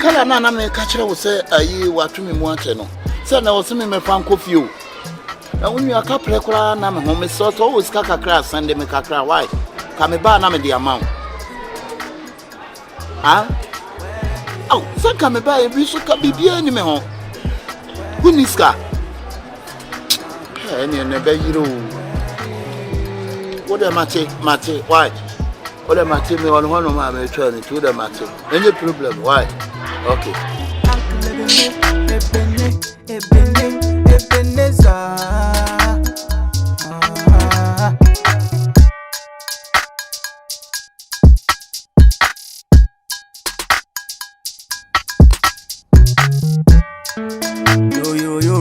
kala na me ka kire wo se ayi watumi mu ate no se na wo se me fa Cconfion na wonu aka prekura na me ho me so to wo sika kakra sande me kakra why ka me ba na me the amount ah oh se ka me ba e bi so ka bibia ni me ho huniska any never hero what am mate why what am mate me on one of my trying to the mate any problem why okay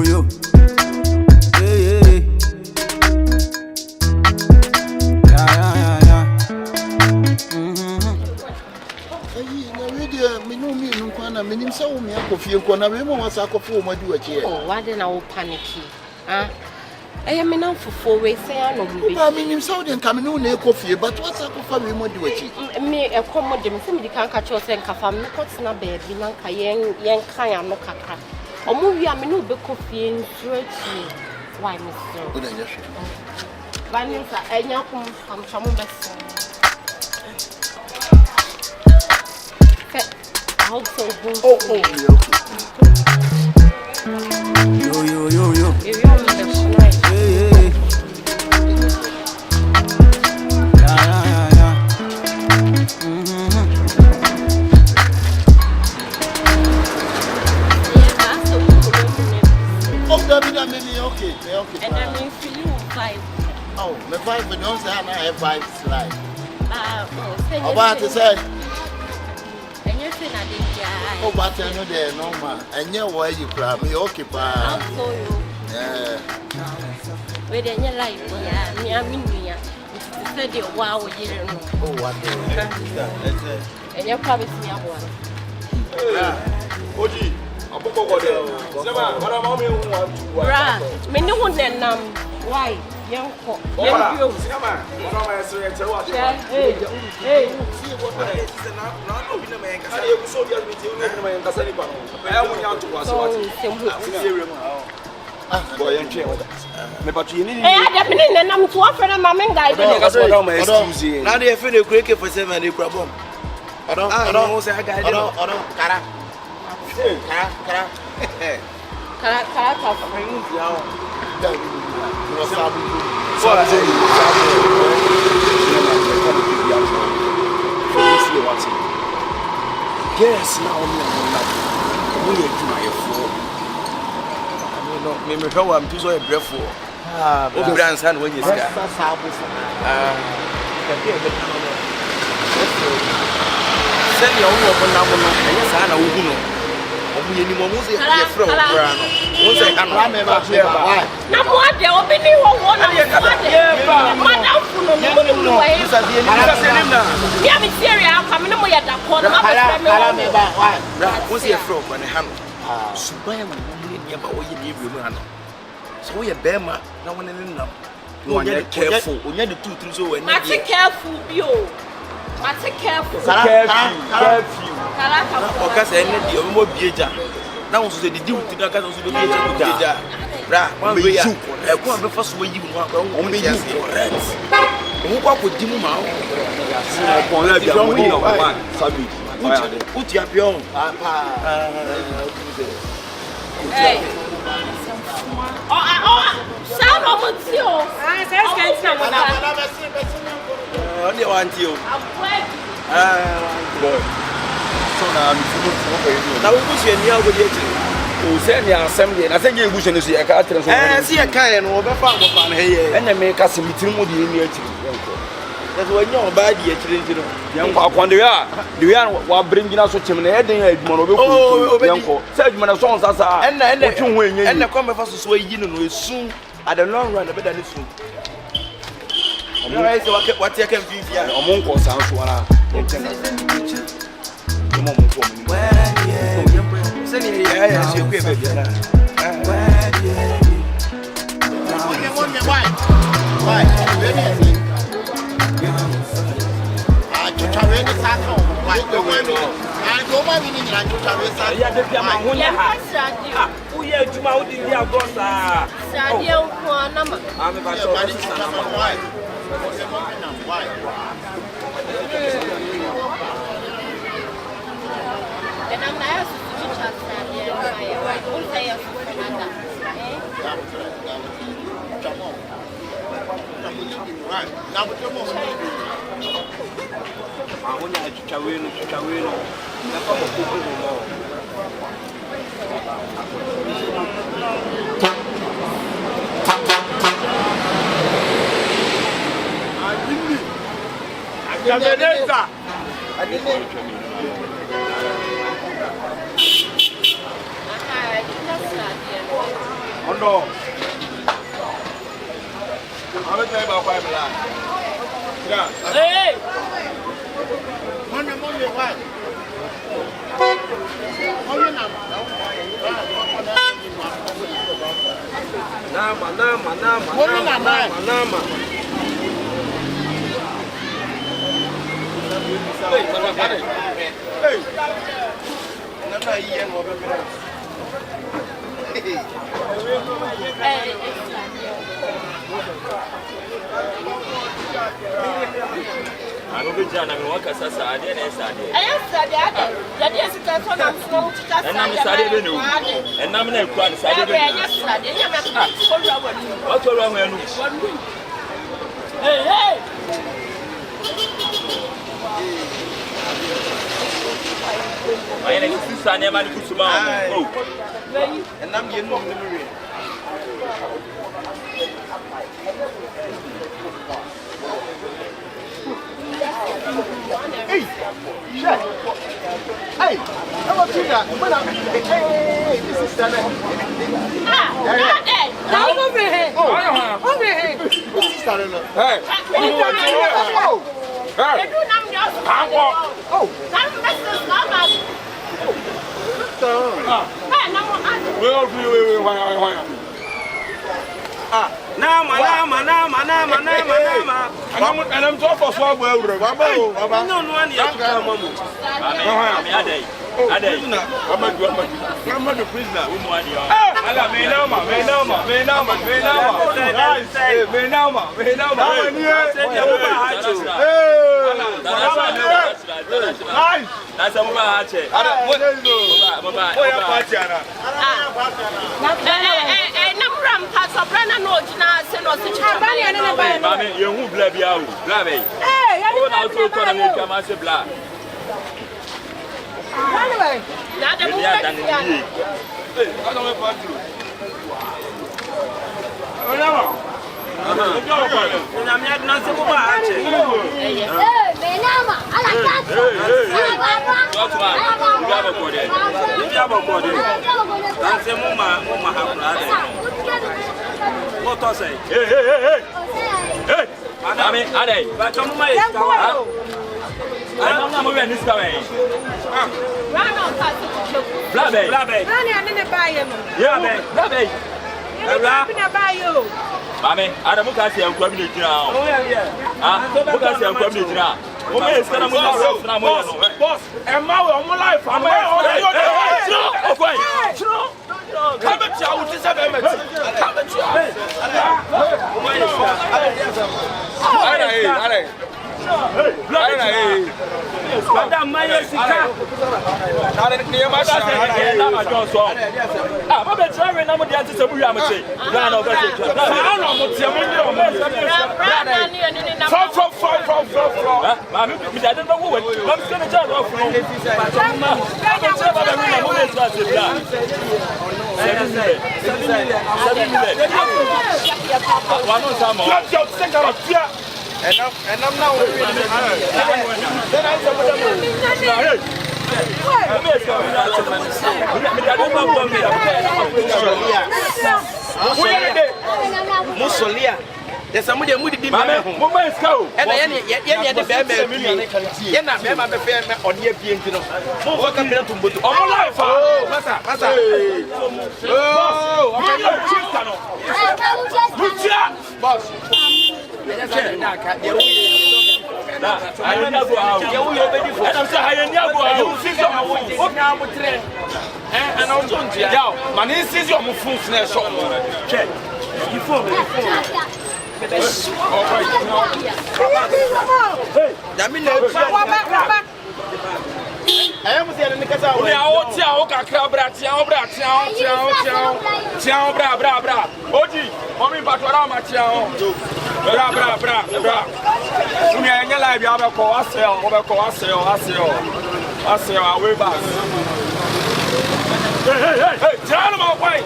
Yo. Minim say wo me Cconfion ko na we mo wasa Cconfion mo di wachi oh why dey na wo panicky eh me na fofo we say anom be ba minim say wo dey nka me no na Cconfion but wasa Cconfion we mo di wachi me e ko mo dem say me di kan ka cho say nka fa me ko tena ba bi na nka yen kan ya no kaka omo wi a me no be Cconfion strategy why me so wo dey nyehwe ba ni sa enya kum am chamu be oh, okay. Yo. If you want me to tonight. Yeah. That's the one. Oh, that mean okay. And I mean for you 5. Oh, me 5 but don't say I have 5 slide. Oh, about to say oh, but I know there no man. And you why you cry me okay pa. Yeah. We dey your life, yeah. Me am me. It's said the wow you know. Oh, what the. And you probably see one. Oji, aboko go there. Sema, what am I want to? Bra, me no one dem why? Young ko. Young Sema, what am I saying? Tell what. Hey. See what I say now. No, we no man. Kasa you so dia me tell me man kasa ni pa no. I am want to was what. Boy, you check what. Me but you need. Eh, ada me na nam to afre na ma me guide. Kasa what am excuse. Now they feel the Kyekyekun they problem. I don't say I got it. Kara. Kara ka friend ya. No sabu. Yes, now we are doing for. Me how I'm too so grateful. O brands and when you say send your own open now and yes ana wo hu no omo yeni mo mo say e frɛ o bra no mo say kan me ba why Na mo ade obi ni wo wo na madam fu no no wa e sa die ni na me am serious akwa me no mo ya da ko no ma ba me ba why bra mo say e frɛ o ne ha no suban mo mo ni ba wo ye ni ebi mu ha no so wo ye be ma na wo ne nam no ye careful onya the two three so we ma take careful bi o ma take careful careful Karaka say ne di o mo bieja na wo so say di wuti na ka so be bieja bra one way ya e ko be fa so yi mu akwa wo be yi correct wo kwa ko di mu ma wo kon la bia mo ni no man sabi uti apion Hey. Sound of Mutio. I said, only one to you. so na me fu Now we push you near with you. O send your assembly. I think you push you see a car transfer. See a car no be fa mo fa here. And make us meeting with the near to. That's when you bad the children. Young Kwande the way wa bring us so chimney head in adwuma no be ko. Young say adwuma so on sasa. And the come for so yi no soon at the long run better than soon. Omo say what you can be here. Omo nko san so ara. Omo mo ko mo. Say ni ya she ku e be bia na. Why? I don't mind in the Travis. Yeah, the Piama, who you have to mount in the Agosa. Sadio, one number. I'm about to why. And I'm not Akabenezar. No. I'm going to tell you about 5 million. Hey! Money, why? Nama. I'm a good John. I'm working as a Sadia and Sadia. I am Sadia. That is the telephone I'm slow to cast. And I'm Sadia. And I'm not quite Sadia. What's wrong with you? Hey! I am a sister. I'm a good smile. And I'm getting more memory. Hey, shut. Hey, how about you that? Hey, this is Sana. Now over here. Over here. This is Sana. Hey. Oh. Hey. Oh. Nama. And I'm talking for so well. I'm the prisoner. Anyway, now the movie. I'm not moving this way. Blabe. I didn't buy him. Yeah, Blabe. I'm going to buy you. Mame, I don't look at you and come to now. Oh, yeah. Look at you and come to now. Okay, it's going to boss. And now I'm alive. I'm come at you with this element. Come at you. Madam Maya Sika. And I'm now Musolia. There's somebody who did my moment go. And the on your being to know. Welcome to all life. Oh, Massa. Oh, boss. Ayenya go out. Ya wo yo bedi fo. And I'm saying ayenya go out. Sisi o mo je. O na mo tre. Ana o ton dia. Yo, man, sisi o mo phone na so. Check. You phone. Hey, dami na I am saying, Nicasa, we are all Tiao, Cacabra, Tiao, Bra. Oji, mommy, but what am I Tiao? Bra. We are in your life, you have a coasel, away back. Hey, tell them away.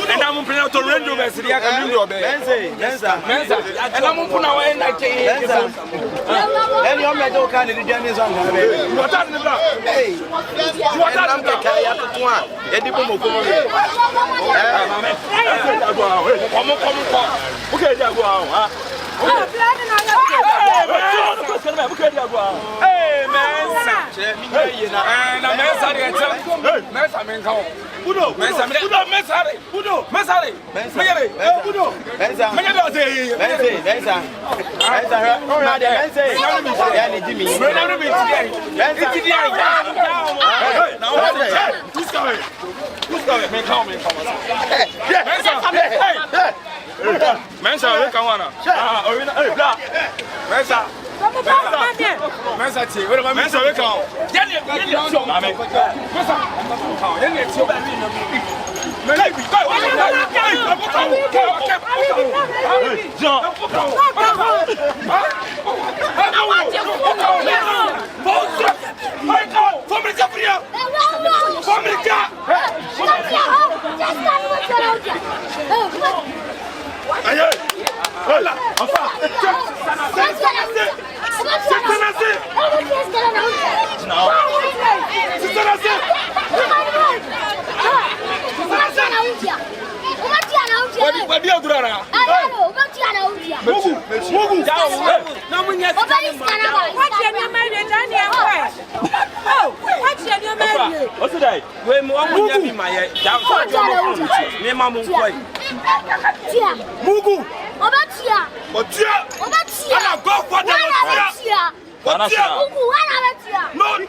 And I'm playing out to Ranger University. I can do your best. And I'm putting away in that case. And you're my dog kind of James on her. What are the block? Hey, what are the block? Okay, go out. Hey, man.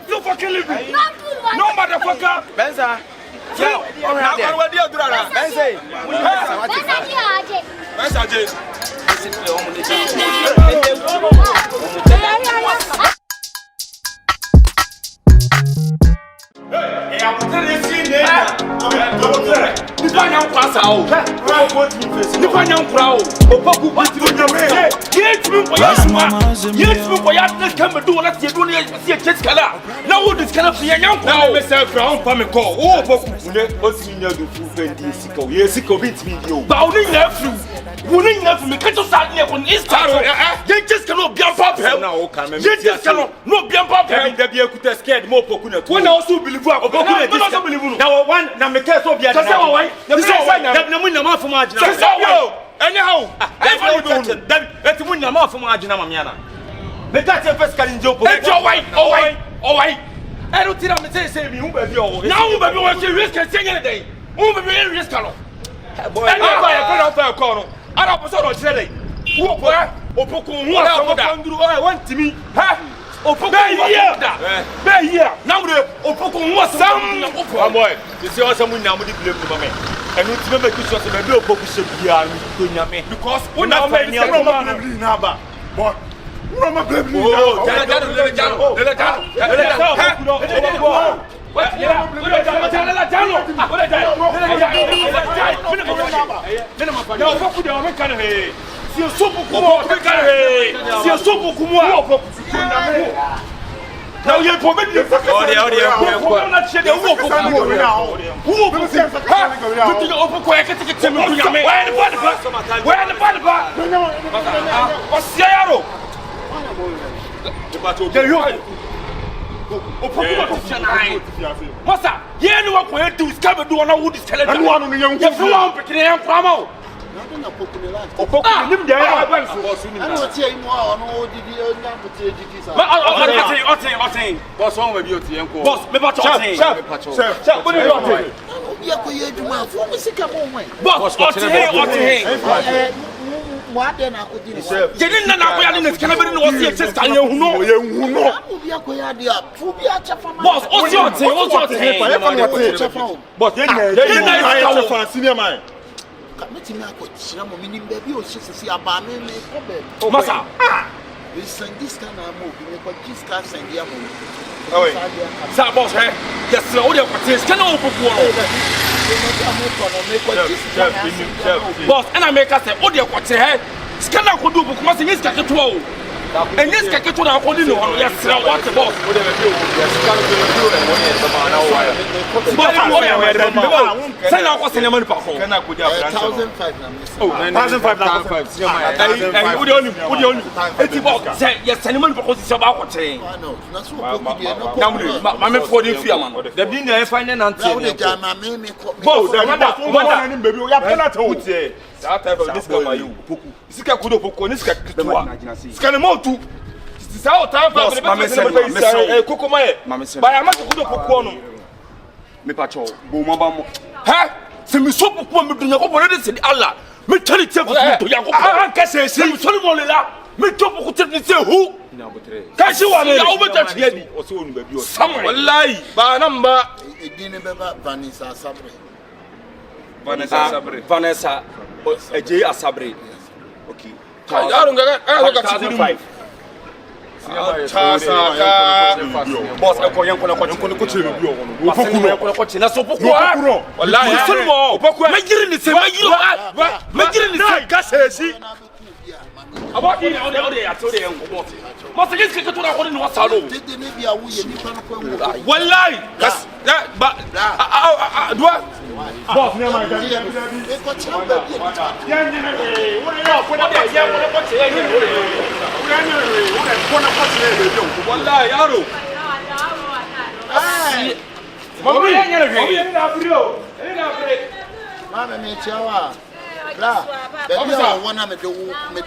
No fucking living. No motherfucker. Benza. Now what do you do that? Winning enough me catch us out here on Easter. They just cannot be a pop. They just cannot be a pop. They be a scared more pokuna. When I also believe now one na me case obi ada. This is why na mun na ma for margin. Anyhow, that mun na ma for margin ma miana. Me catch a first can job. Oh why. I don't think I'm say me who be o. Now who be want to risk and say anything. Who be risk alone. Boy, I can't call. I don't know today. Who boy? Opoko who I want to me. Opoko here. Now the Opoko who some boy. You see what someone now with the blame. And you remember you should have been Opoko should be because when I made the but Mama blame me. Opoku to fianai. Masa, ye no wa ko do scam do na wo skeleton. Anu anu ye hu. Ye fo wa pekene ye kwama o. Opoku nim de ya ba nso. Anu tie yi mo a ono odidi nya motie didi sa. Otin. Boss on we bi oti enko. Boss, me ba chop. Chef, what do you want? Obi akoye adwuma fo mo sika mo hwan. Boss, otin. Mo ade na akodi ni. Ye ni na ko ya ni skana beri no wo se chest kan ye hu no. Obi akoye ade a fu bi a chefa ma. Boss, otin. Boss, ye na chefa senior man. Meti me akochira mo minim ba bi o sisi aba me problem. Masa. We send this kind of move, we got this kind of idea. Oh, wait. Sa boss, eh? Yes, sir. What you got? Can I open for boss, and I make us say, what you got? Hey, can I do? Because in this case, and this case, I couldn't know. Yes, sir. What the boss? Send out what's in the money for? Can I put 1,500? Oh, 1,500. Say yes, send money because it's about what saying. No, that's what I'm for the fear, man. The being there finding and baby, we have not told you. that type of this guy you. Sika kudo poko ni sika kitwa. Sika ne mo tu. Sisa o time for the better kokoma e. Ba ya ma kudo poko no. Me pacho, bo mo ba mo. Ha? Se mi so poko me dunya ko bo de se Allah. Me tell it to Yakob. Ah ka se se. Me so mo le la. Me to poko te ni se hu. Ka shi wa me. Ya o be ta tie bi. O se onu ba bi o. Samuel. Wallahi ba namba. Edine beba Vanessa Sabre. Vanessa J Asabre. Okay. I don't get 1,500. Boss, I call you on Mama me chawa. La, baby I wanna me do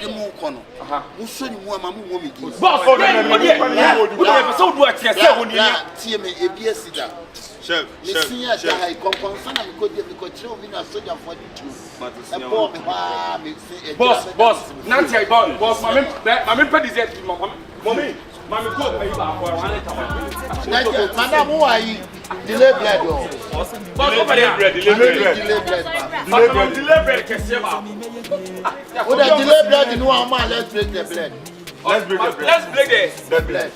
mo kono. Wo so ni mo ama mo wo me di. Boss, what do episode do at yourself when you tie me ebia sida. Chef, Listen here, I compensate na because we na soldier for the two. Boss, Nancy, boss, mama pay this mommy. Mama go pay you back for 100,000. Madam, who are you? Delay bread. Boss, over there. Delay bread. What the delay bread? You know how much? Let's break the bread. Let's break the bread.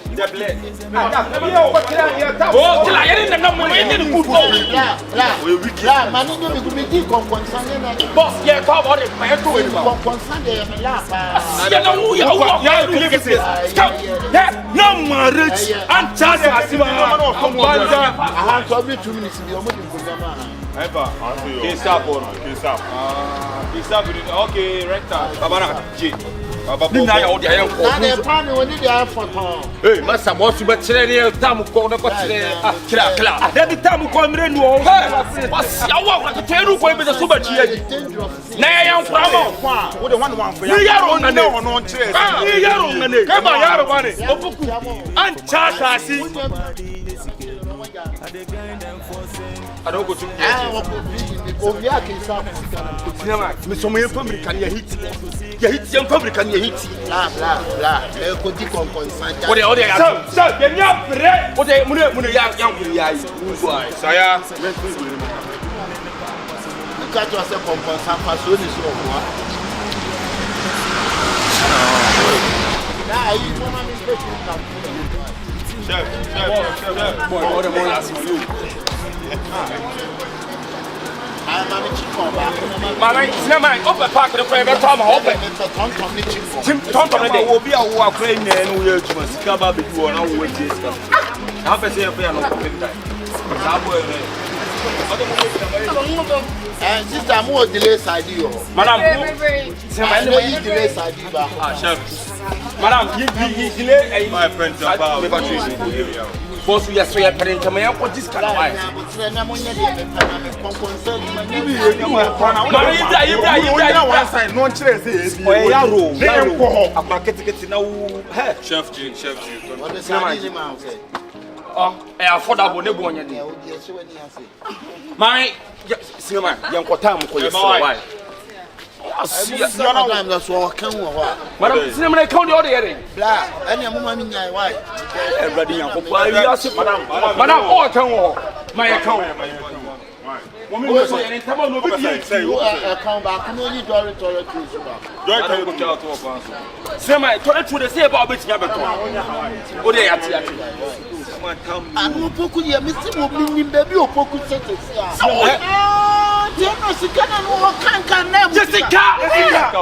Boss, yeah, come on, no marriage and chance. Okay, rector. Babana J. Hey, massa, what's your better time? Go to Kla. Every time we come in, what's your walk to tell you where the super cheer? Nay, I am from what the one for you are on the no on chairs. You are on the name. Come on, you are and charge us. I don't go to me so many public can you hit young public and you hit blah. what they are so get me up what they young saya catch yourself compensation for so this one. Now you want me to Chef. Boy, what the more last you. I'm a chicken. Mama, it's not my upper park of the private time. Open. Tom will be a walk and we are to Scaba before now. Half a day of and sister, more delays I do. Madam, delays I do. chef. Madam, you delay My friends are about. boss, we are so apparent to me. What this kind of why? Chef G. Affordable, never one. My cinema, young Kotam, why? Madam, cinema, count the other. Blah, and your woman, why? Madam, all account, my account. Woman, you come back, and only toilet Cinema, toilet to the say about which you have a call. Oh, they are. I'm not poking you, Mr. Moblin, baby, or poking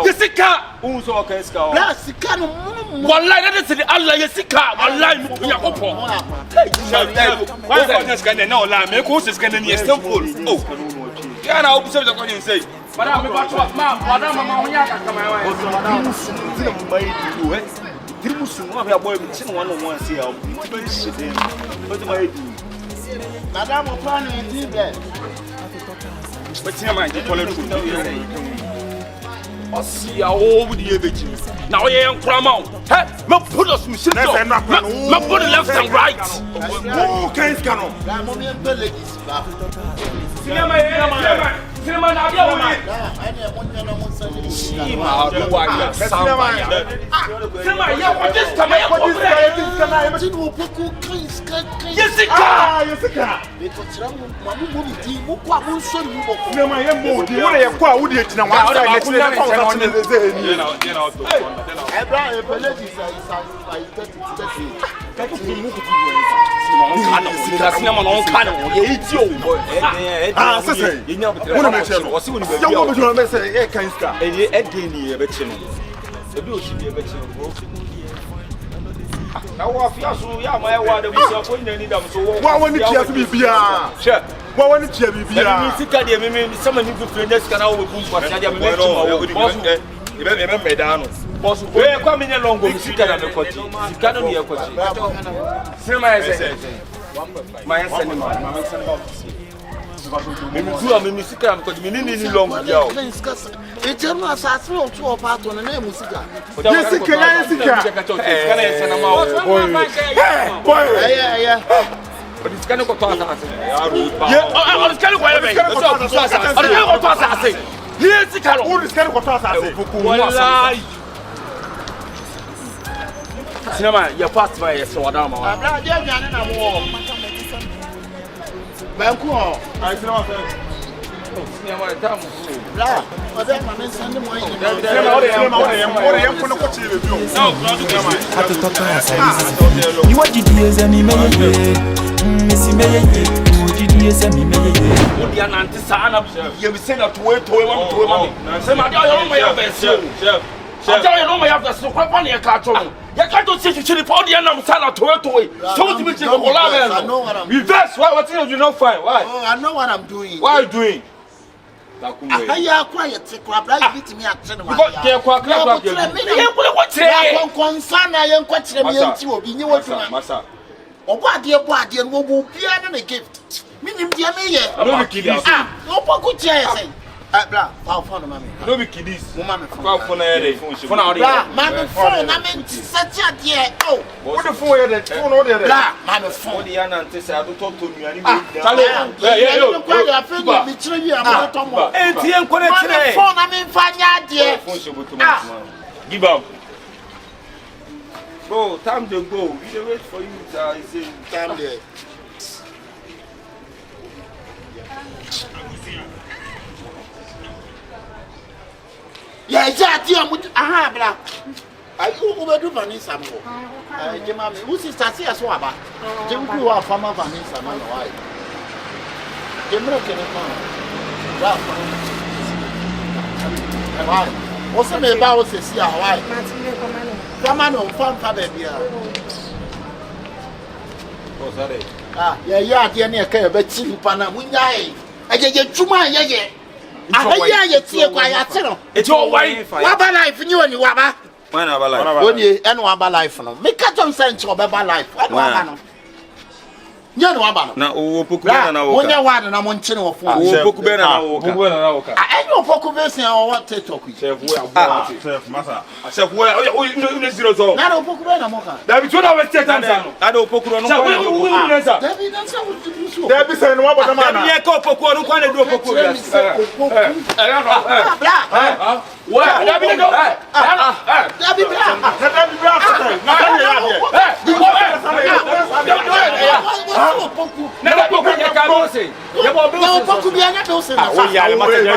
Jessica. Who's all can scout? One line, that is the Allah Jessica, one line, Why is that no lie? Make who's is getting your still full. Oh, yeah, I'll observe the what you say. Madam, Madam, see how old the age. Now I am Cramon. Hey, put us some shit. Put it left and right. Who can scan? Now, what you my word, we are going to need them. So, Why won't it just be beer? Sure. Why won't it just be beer? Someone who friends can all be for the remember down. Boss, we're coming along with Sikan and the Cochi. You cannot be a Cochi. My son, my son. Mimi Sikan, because we need long. It's a massacre to a part on the name of Siga. Yeah. But it's kind of a toss. Yeah, I was kind of whatever. I say, here's the kind of all this kind of toss. Cinema, you're past by a sword. I'm not young and I'm warm. Banco, I know. You are GYES and me, Missy May, GYES and me, you send up to wait to one. Somebody, I don't know best. I don't know the super funny cartoon. You can't see to the podium and stand up to it. So to be reverse. What you know fine? Why? I know what I'm doing. What are you doing? I are quiet, take what I beat me at cinema. I am concerned. I am quite Massa. Or what dear body and will be a gift. Meaning, dear me, no kiddies. No pocket chairs. I'll follow mammy. No kiddies. Mamma, for now, mamma, phone. I mean, such a dear. Oh, what a four that phone order. Mamma, phone. The answer I don't talk to me. I'm give up. Oh, time to go. We should wait for you. I say, time there. Yes, I have. I go to Vanessa. Jimmy, who's is Tassia Swaba? Jim, who are from Vanessa, man. Why? Jim, why? What's the name about this? Why? Come on, farm baby. Yeah, dear, near care, but Chief Pana, we die. I get Juma, yeah. I hear you see a quiet channel. It's all white. What about life in you and you, Wabba? When about life? When you and one by life no. Me catch on sense or by life. When one no. You know about na o poku na na wo ka. When you want na mo nche no phone. O poku be na wo ka. Poku na wo ka. And you poku be say o what TikTok. Chef we are chef masa. Chef we you zero so. Na do poku be na mo ka. David so na we stay time no. Na do poku no kwa na wo. David na say we do so. David say no wa bota man na. David ko poku no kwa na do poku ya. Bla. Wa David go. David bla. David bla. Na ka ya dia. Na poku ya ka mo se. Ya bo poku bi anya do se na. O ya le mata ya.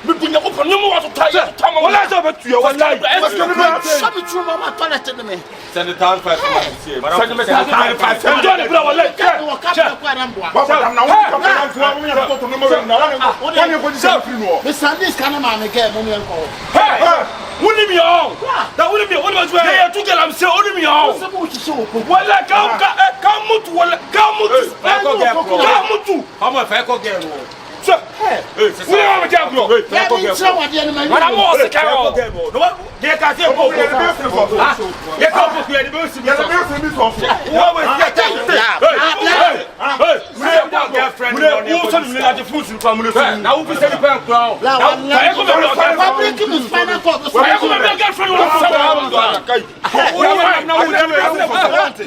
Me punya ko fa no mo wa to taya to tama Wala so betu ya wallahi. Sabi true mama toilet no me. Send the town five man see. Send me send do le bra wallahi. Baba dam na wo ko na tuwa mo ya to no mo na wa ni ko di sa free no. Me Sundays kana ma me ke mo me ko. Hey, woni mi o. Da woni mi woni ma tuwa. Hey, tu get am say woni mi o. Se mo ti so ko. Wala ka mutu wala ka mutu. Ka mutu. Ama fa ko ge no. So, hey, we are going to go. When I'm all the cow, no one, they can't say, oh, you can't put the boots in the house. What was that? Girlfriend, we also need the food from the family. Now we say the bank crown. Now, I go to the spinal cord. I go to the girlfriend.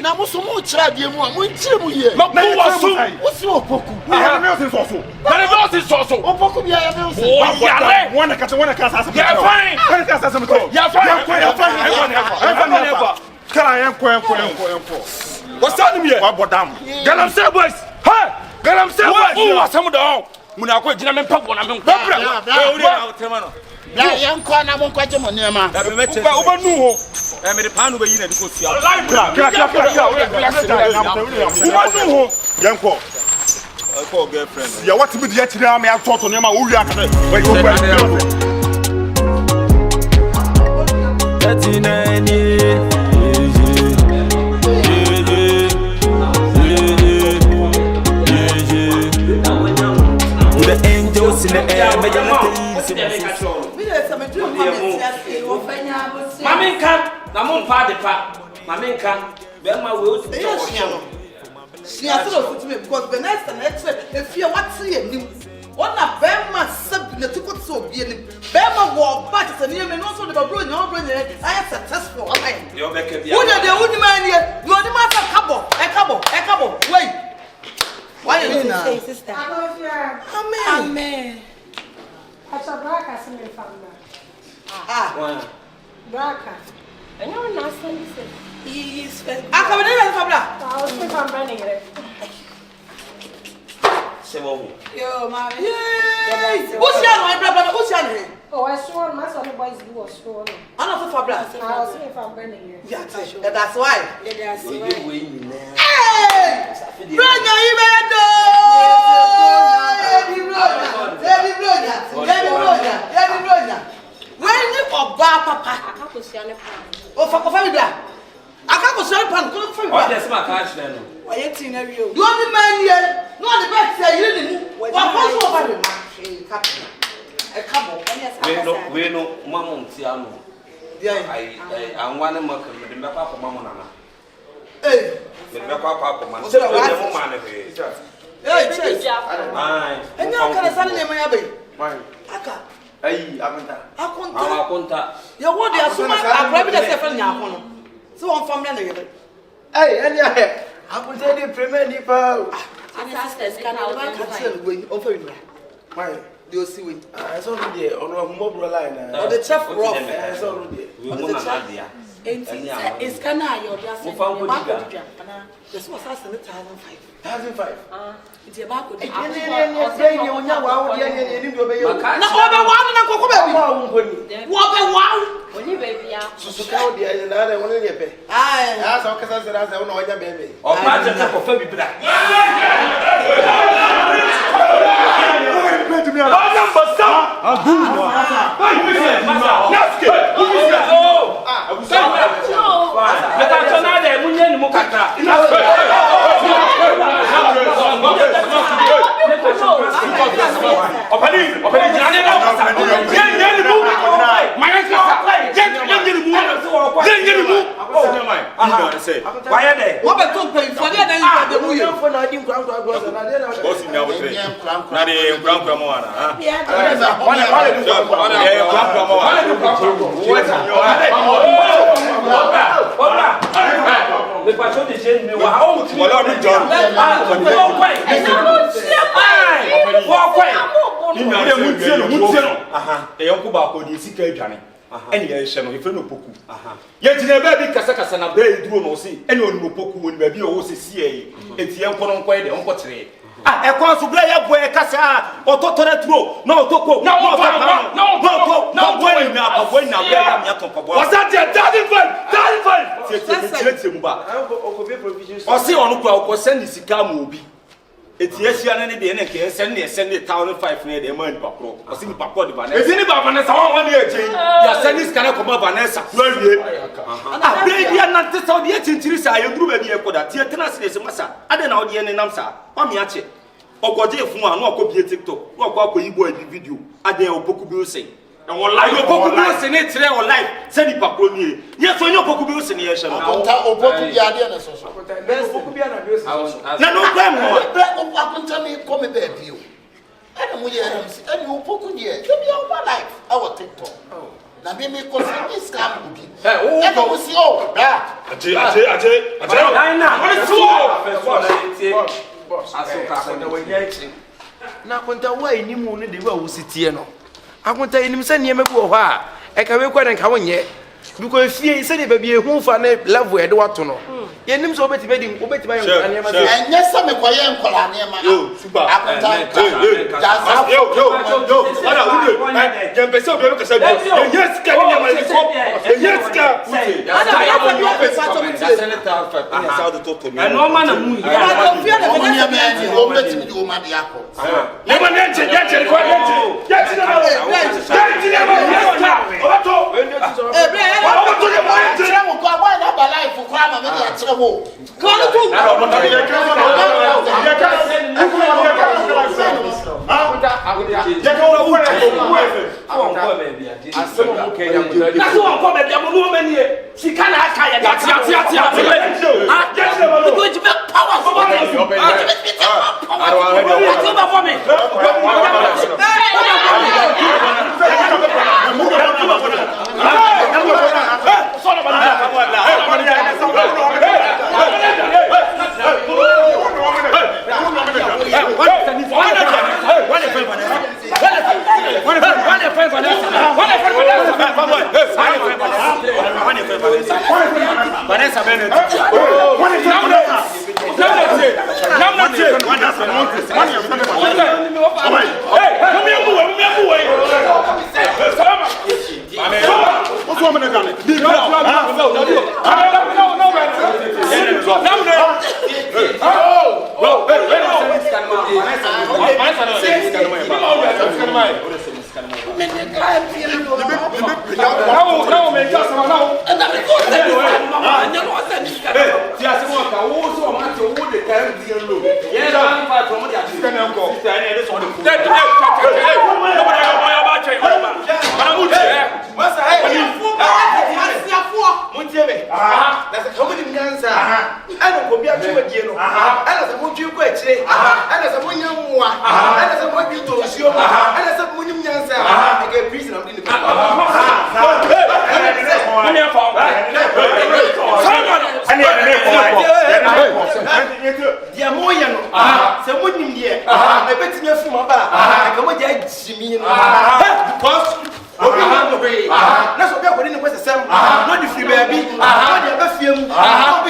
Na muso mu chira die mu a mu nchire mu ye. Ma ku wasu. Wosi opoku. Ya me o sin so so. Na me so so. Opoku bia ya me o sin. Oh, yale. Wanna catch sa. Yeah, fine. Wanna catch sa me to. Yeah, fine. Kala yanko. What's that me? Wa bodam. Galam say boys. Hey, galam say boys. Who was some down? Muna ko jina me papa na me. O ri na tema no. Na yanko na mo kwaje mo nema. Da me meche. Uba nu ho. Me de panu be yi na di ko sia. Uba nu ho. Yanko. Ko girlfriend. Ya what be the chira me ato to nema wo wi aka. Wait, go back. 39 years. The angels in the air, make Mami kan na mo pa de pa. Mami kan be ma we o ti jo. She has to me because the next and next if you what see him. One of them must sub the ticket so be him. Bema walk back to the name and also the bro no bro I am successful. Yo be ke Who the only man here? You only matter cabo. Wait. Why are you now? Sister. Amen. Braka sime famna. Braka. And you're not saying He is Akabenezar fabla. I was thinking I'm running it. Se wo. Yo, mommy. Who's your my brother? Who's your name? Oh, I sworn my son boys do was sworn. I'm not fabla. I was thinking I'm running it. Yeah, that's why. Yeah, that's We right. Hey! Brother, you better Baby brother. When you papa. Oh, for bla. Aka ko sori pan ko for O de se ma ka hwe no. Why you tin na wi o. You only man here. No the best say you ni mu. Wa ko so over the man. We no mama nti anu. Ai anwa ne maka me de mekwa ko mama nana. Eh. Me de mekwa ko mama. Se de mo ma ne be. Eh, cheers. Ai. Enya kana sane ne ma ya be. Mai. Aka. Ai akonta. Akonta. Ya wo de asuma akra bi de se fa nya akono. So on family na yele. Hey, anya he. Akunte di premier ni pa. sisters can out Catch we on for you. Why? Do you see we? I saw no dey. Ono mo bro line. The chef rough. I saw no dey. We mo na dia. It's kind of your just. Mo fa ko diga. This was us in 1,500. 1,500. It's about to be. Ni onya wa wo dia ni bi obeye. Na obe wa na koko baby. Wo be wa. Oni baby ya. Susu ka o dia na na woni ni pe. Ai. Ya so kasa sira sa wona onya baby. O pa je na ko fa bibira. Any Shano, if you know Poku. Yet in a baby Casacasa, na very drew no see, any one Poku will be OCCA, it's young Conquer, Uncle Tree. A course to play up where Casa or Totora Tro, no Toko, no, was that your daddy fun? Or see on Uko, send the cigar movie. It's yes, you are any day, and send the 1,500 near the money, Papa. I see Papa Vanessa. Is anybody Vanessa 1 year change? Your sending can come up Vanessa. Baby, I'm not the Saudi in Teresa. You grew a year for that. Tianas is a massa. I don't know the end in Namsa. Pamiache. Or got if one or copy TikTok. What about you boy video? I dare Poku say. And what like your Poku in it today or life? Send it back on you. Yes, when your Poku in the ocean. Poku Biadian social. No, I can tell me, come there, you. And we and you Poku here. Give me our life, our TikTok. Now, be me because this scam will be. And I will see all that. Na kwanta wa inimu ne de wa wusitie no akwanta inim se ne mebu ho a e ka we kwada nka wonye because fie se de ba bi ehu fa na level e de wato no ye nim so obeti bedi obeti ba ye ane ma se enye se me koye nkola ne ma yo super akwanta yo ana ude jempese obi be kasa bi yes ka ni ma ni ko yes ka ana ya fa yo pe fato mi tie Senator fa ni sa do toto mi. And no man na mu ya. Ba to fie na o ni me o beti mi o ma de akọ ne ma ne nche ko ne nche ya ti na ma o to to the boy tire mo ko aba na ba life ko ama me ya tire mo ko no tu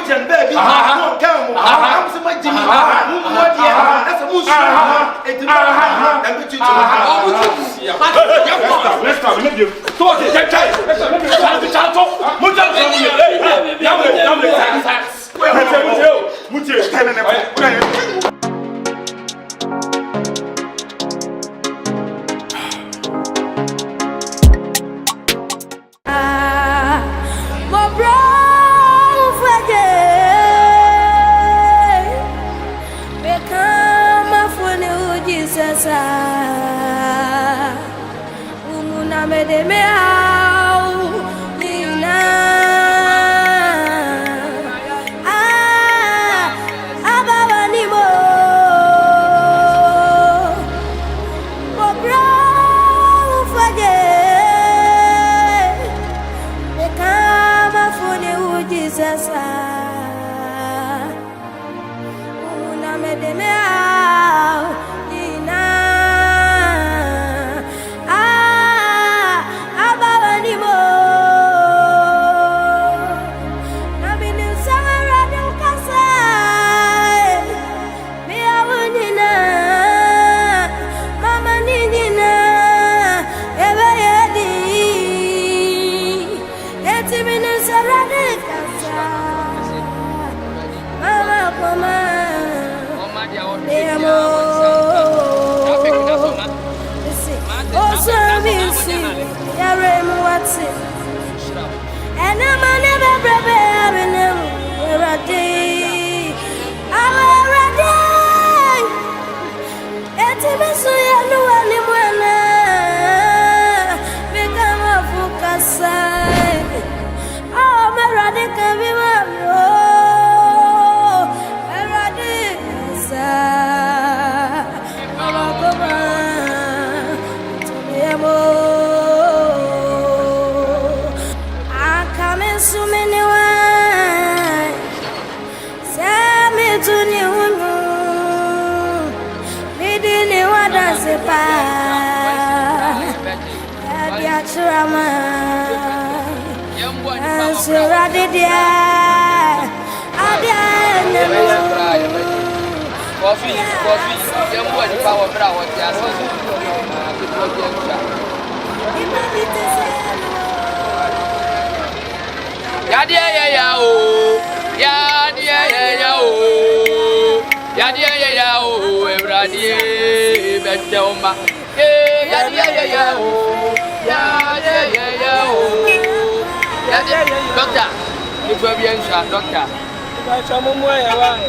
kyerɛ baby no kan mo am sɛ magye me mo deɛ ɛsɛ mo su enti na me tutu let's stop let you so what you try let's stop mo ja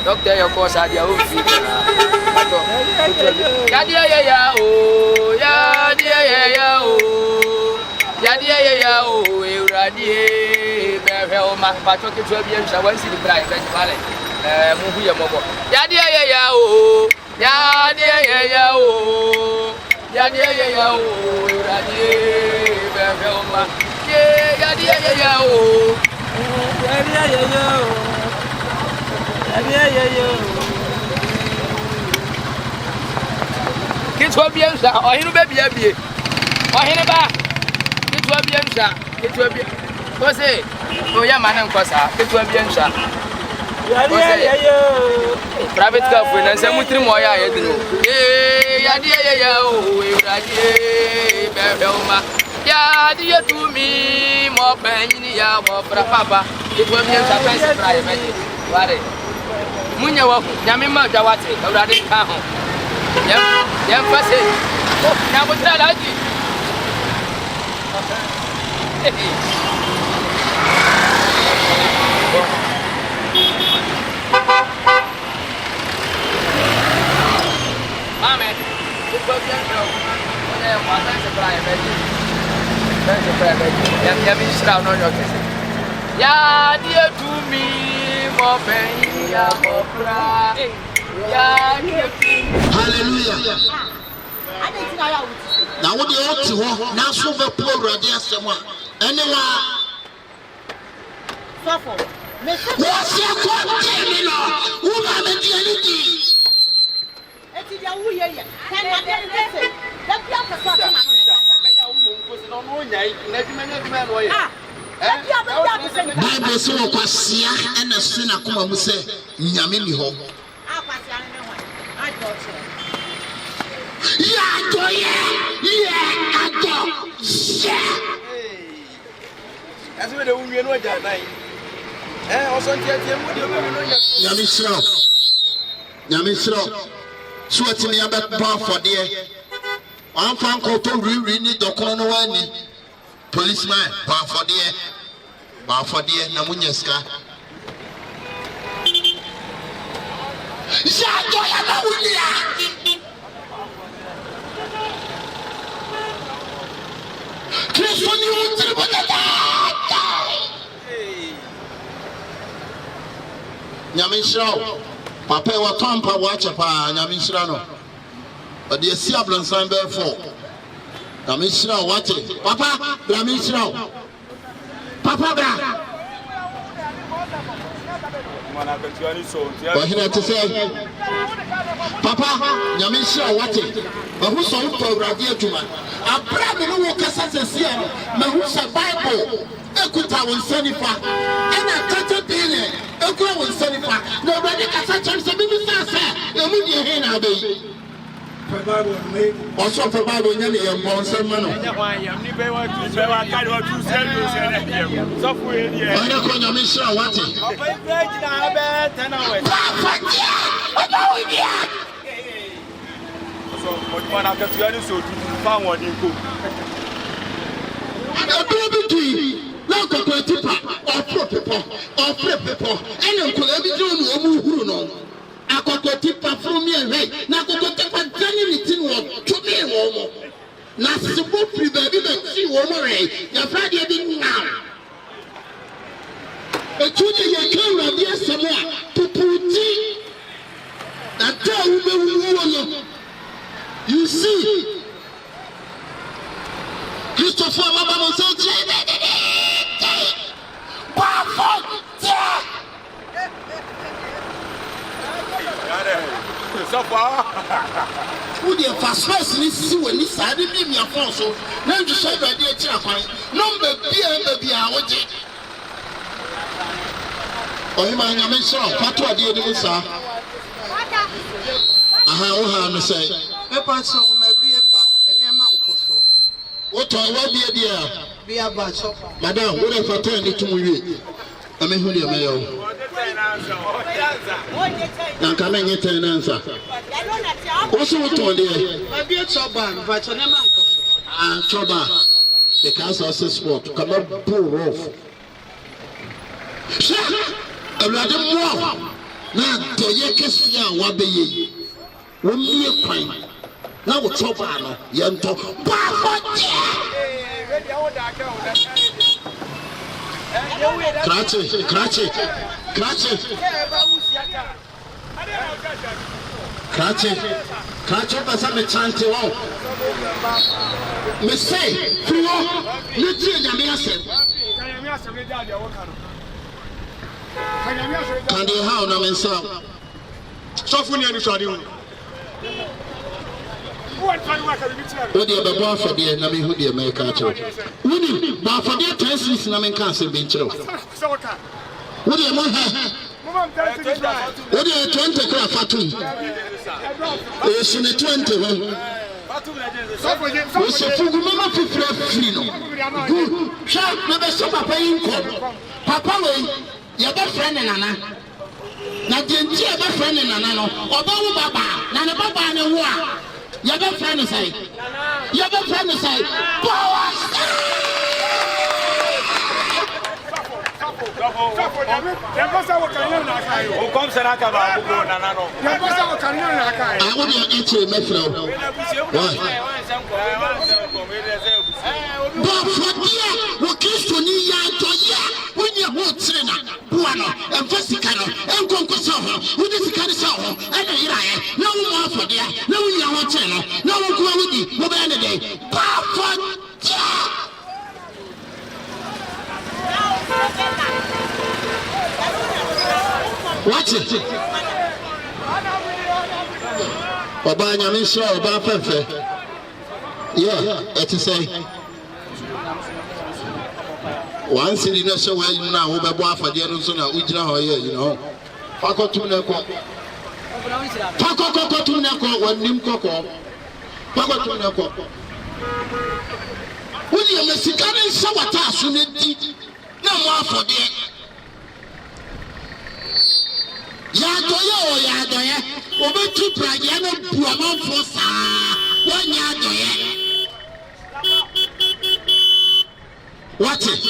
Doctor, your course at your own feet. Kids will be answer, or he'll be a bee. Or him back. It will be answer. It will be. What's it? Oh, yeah, man, and Cosa. It will be answer. Private girlfriend and some with him. Why I do. Yeah, dear to me, more penny, more papa. It will be a surprise. Private. Munya wako, nyamima jawate, uradi kaho. Yam fase. Nyamutra laji. Amen. Itu biar dong. Mana yang mana sebelah baju. Dan sebelah baju. Yang Israel nonjok. Ya dia tumi mo penyi ya mo pra. Ya dia tumi. Hallelujah. Now what you ought to now so the poor radiant someone. Anyone. What's your container? Who are the reality? Bible so kwasia and a sin akoma mu se nyame ni ho. Yeah, go yeah, ago. That's where the woman know that night. Also Nyamisro. So what me about bar for there. I'm from Koto really the corner one. Policeman, bar for there, Namunyaska. Nyamisro, Papa wa Tampa watch pa Nyamisrano. But the Siablan sign bear for Nyamisro, watch it. Papa, Nyamisro. Papa Bra. But here to say, Papa, Nyamisro, watch it. But who's so for Radio Juma? A brother who Cassas here, Mahusa Bible. Ekuta won senifa ena kata bele ekura won senifa nobody kasa cham se bibi sasa emu die he na be Bible me also Bible nya ne yem bon sem no nya wan yam ni be wa carry wa tu se no se na yem so fu e die ona ko nya me sha wati opa break na be tena we opa we dia so mo di mana ka tu ani so tu fa won din ko baby now go to tipa or people and uncle every do no akoko tipa from me right na akoko tipa tani nitin wo to me wo na sibo free baby be ti wo mo right ya friday bi now e tuje ye kan ra bi asemo a puputi na ta wo me wo you see Christopher Mama so so far who the fast ni si we ni sa de bi mi afon so na ndu so ba de ati akwan number bi a woje oyi ma nya me so pato ade de musa aha o ha no say e pa so ma bi e ba ene ma nkoso what I be there? Be about so. Madam, what if I turn it to me? I mean, who do you mail? Now, come and get an answer. Also, what told you? I be a choban, but your name is Choba. The council says sport. Come up, pull off. A rather more. Now, to Kyekyekun, what be ye? One mere crime. Now we chop on yanto. Krache basa me chante wo. Me say, fuwo, ne tie nyame asem. Nyame asem ne dia wo ka no. Kan dey how na me nsa. So fu ni anu twade hu. What do you have for the enemy who the American church? Woody, but for their tenses, Naman cancer being true. What do you want? What do you 20 craft fatum? It's in the 20. It's a Fugumama Fino. Sharp never saw Papa income. Papa, your best friend and Anna. Now, the dear friend and Anna, or Baba, Nana Baba and War. Your best friend is say, your best friend is say, power! Who comes and I want to eat you, Metro. But for dear, what kiss to Nia, when you're what Sena, Buano, and Vesicano, and Concoso, with this kind of soul, and a no more for dear, no one channel, no one go with you, mobile day. But for dear. Watch it. Oba nyame sha oba fefe. Yeah, it is say. Once in the show where you now over for the other son, you know. Paco to Nako. Paco to Nako, one Nim Coco. Paco to Nako. William Mexican and Sabotage, you need no more for the Yadoya, over 2 Pragano, Puamon for Sa, 1 Yadoya. What it?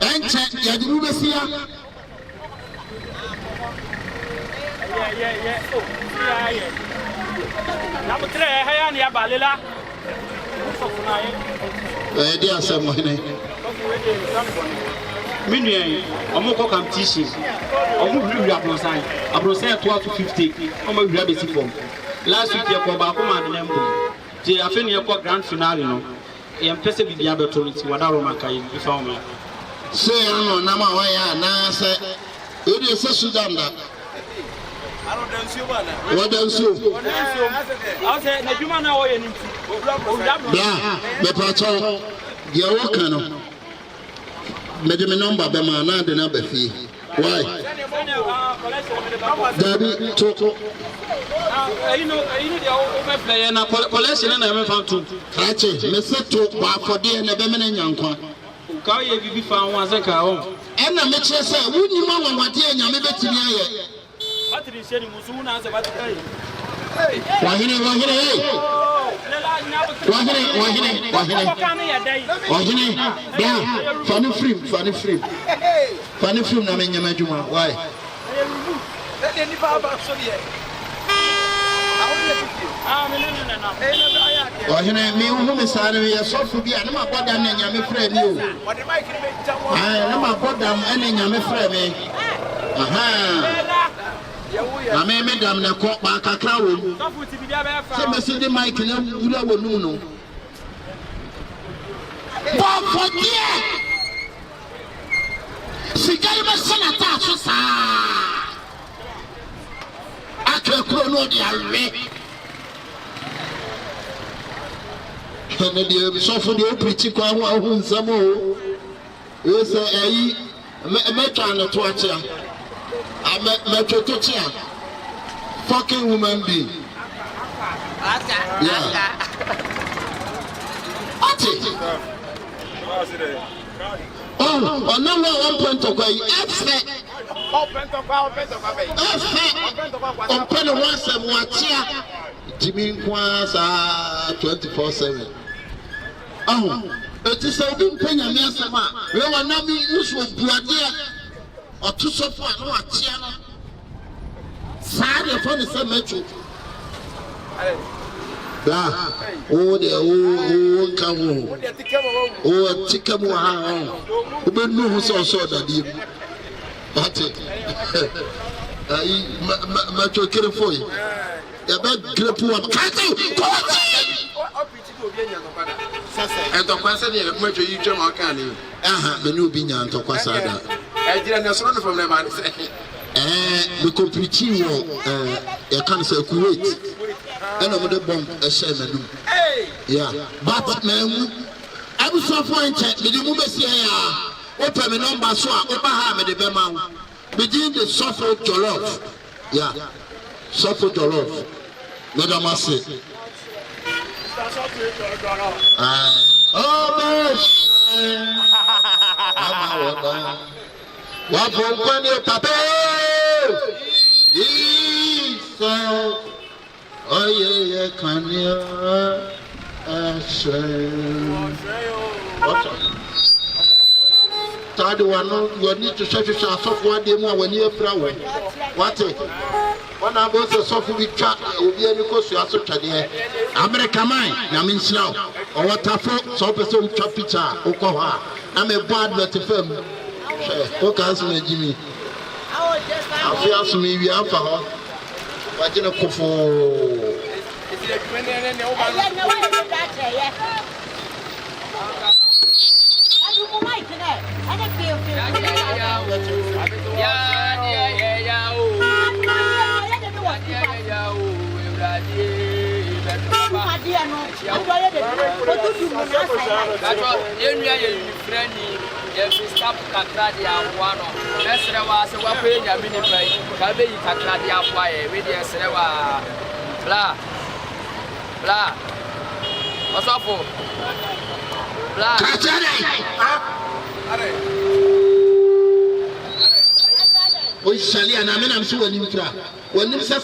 And check Yadubasia. Yeah. Number 3, Hayania Balila. Dear someone. Minion, Omoko competition. Omu Abrosan. Abrosan 12 to 50. Omo Rabbit form. Last week, your Kobakuma and Nembo. The Afenia grand finale. No. I'm pressing with the other toilets. What are Romankai? You found me. Say, I know Nama Waya, Nasa. It is a Sudan. What else? I said, Najumana or anything. Yeah, the patrol. You're walking. Made me number, the man, and the number fee. Why? Daddy, Toto. You know, the player and a collection, and I found two. Catch it, Mr. Talk for dear and a feminine young one. Can you be found once a car? And I make sure, sir, wouldn't you know what dear and you're maybe to me? What did he say? Musun as about to pay. Wahine, yeah, funny film, na menya majuma. Why? Wahine, me who me sare we so fu bia na ma boda na nya me frɛ me o. Na ma boda na nya me frɛ me. Aha. Na me dam na ko ba kakra wo. Se me se de mic na wura wo nu no. But for dear, she gave us Senator Susa. I can't know the array. And the so the pretty one, some more. You say, I met on the torture. I met your torture. Fucking woman being. Yeah. What is it? Oh, number 1 point of way. Open once and watch here. Jimmy Kwanza 24/7. Oh, it is a big penny. We were not being used with Buadia or to so far. No, Chiana. Sad upon the cemetery. Oh, the old come. Oh, Tikamu. Who been no so that you. That's it. Macho Kirifoy. The bad grip one. And the question is, much you jump can you? The new Binya to Quasada. I didn't know from the man. The complete you can't say Kuwait. And I'm the bomb a shaman. Yeah, but man, I was so pointed. The movie say, open the number so open ham the Bema. Begin the suffer jollof. Yeah, suffer jollof. Madam Massey. Oh, gosh. What will you papa? Oh, yeah, can you? What? You need to search yourself one day more when you're flower. What? When I was a soft with chat, will be any course you are such a dear. America mine, I mean, now, or what I thought, so person chop picture, Okoha. I'm a bad but firm. Okay, Jimmy. I feel me, we are for her. But you know, That's what Yes, stop Katradia one. Let's say, what way you mean, Kabe Katradia fire, with the Serewa. Blah. Blah. What's up for? Blah. Oh, Shally, and I'm sure when you try. When you say,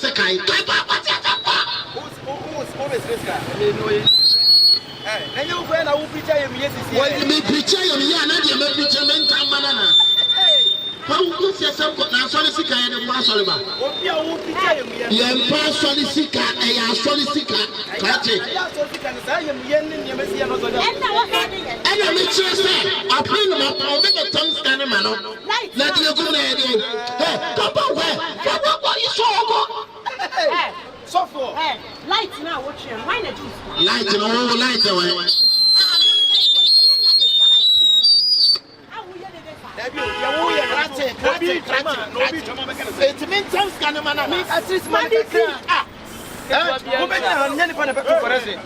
and you when I will preach him, yes, when you may preach him, you may preach him, banana. How you say something? Now, Solisika and one Solima. Yam Solisika, and Solisika, catch it. And I make sure I bring them up, I'll make a tongue stand a man. Let you go there. Hey, come on, what you saw? So for light now, watch your wine at light and all light away.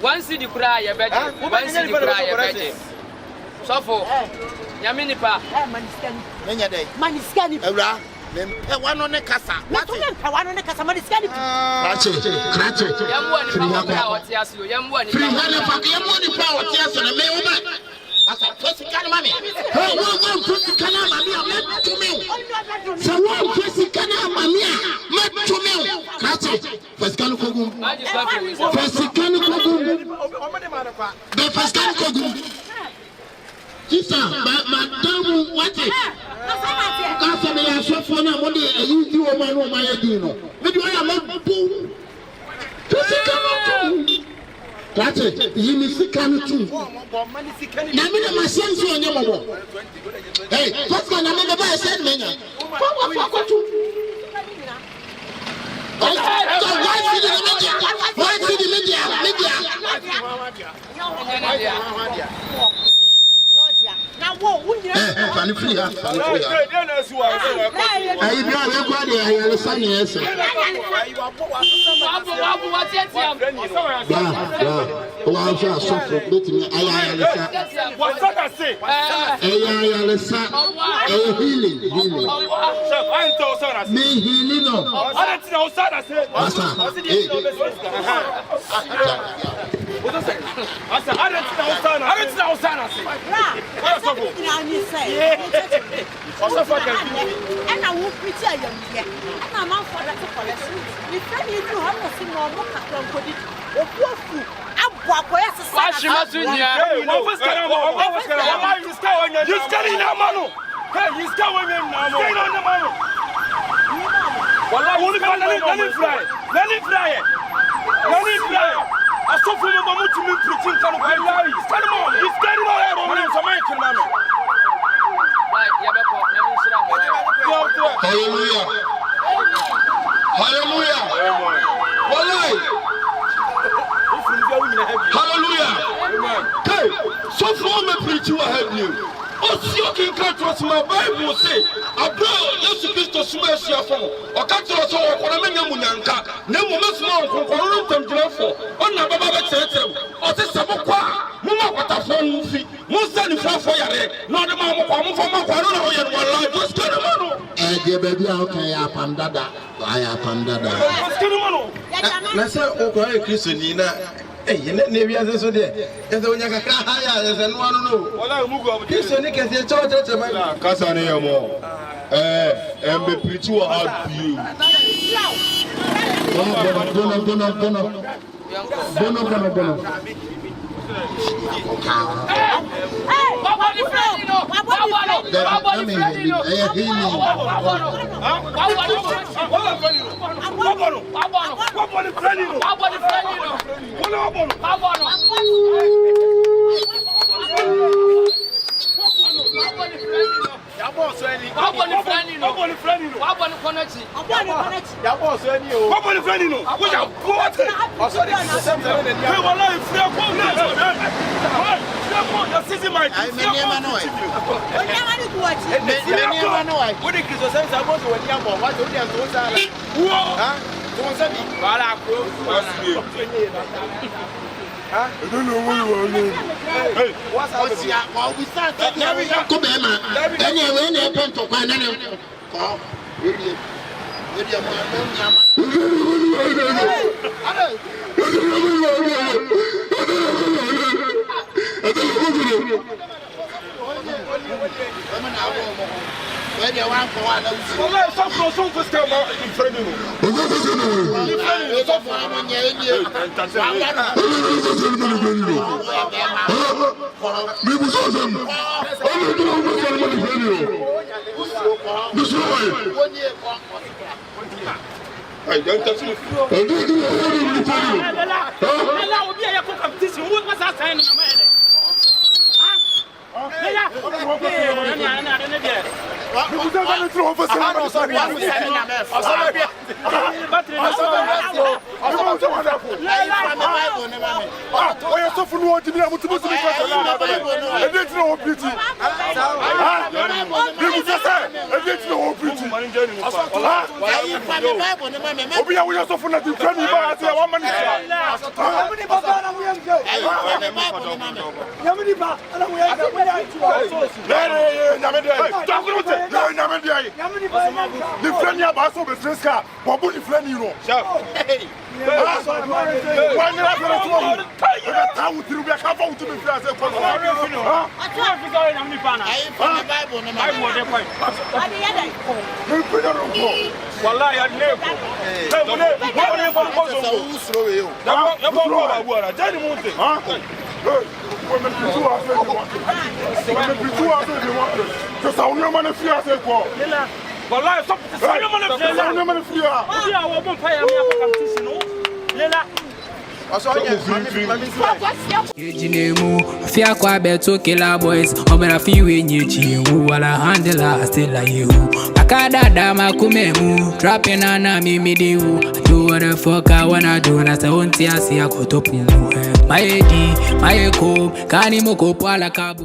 One city cry, a better. One city cry, a better. So for Yaminipa, money scanning. One on the casa. What one on the casa, money scanning. Cratch it. Young one, young one, 300 power, yes, and a mailman. That's a physical money. Hey, one physical mammy, to me. So one physical mammy, met to me. Catch it. First can go. First can go. The first can go. Sister, madam, what is? That's why I saw for now. What you are my woman, you know. But you are not boom. That's it. You miss the can too. Now, my son's on your mobile. Hey, what's going on? I'm going to send me. Why see the media? Now, what would you Fanny free? I and I won't pretend you yet. And I'm out for that collection. If any you have a single more for it, or poor food, I'm walk where to say, you're studying now, Manu. Hey, he's going in now. Stay on the Manu. Well, I want to let him fly. Let him fly. Let him fly. I saw from a moment to me preaching. He's getting all over him. So I can manage. Hallelujah. Hallelujah. Hallelujah. Okay, so far me preach you ahead you. Oh, see, you can trust my Bible say, Abraham, yes, Christo smash your phone. Or cut to us all for a Munyanka. No woman's more concurrent and dreadful. On the Baba said, or this Sabaqua, Mama, what a phone fee. Most than for fire, not a mama from my corner, and one life was terrible. Eh, dear baby, okay, I am Dada. I am Dada. Let's say, okay, Christina. Hey, you never have this idea. There's only a higher than one. No, this only can say, George, Casanea more. And be pretty to help you. I don't know what you want. Hey, what's up? Well, we start. There we go. Come here, man. Anyway, they point to find any. Oh, really? When you want for one, some for still more in front of you. I don't touch it. Fia kwa beto killer boys omera fi we nyechi wu wala handle still like you akada dama kumemu trapping na mimi diu do what the fuck I wanna do na sa onti asi akotopu my edi my ko kani moko pala kabu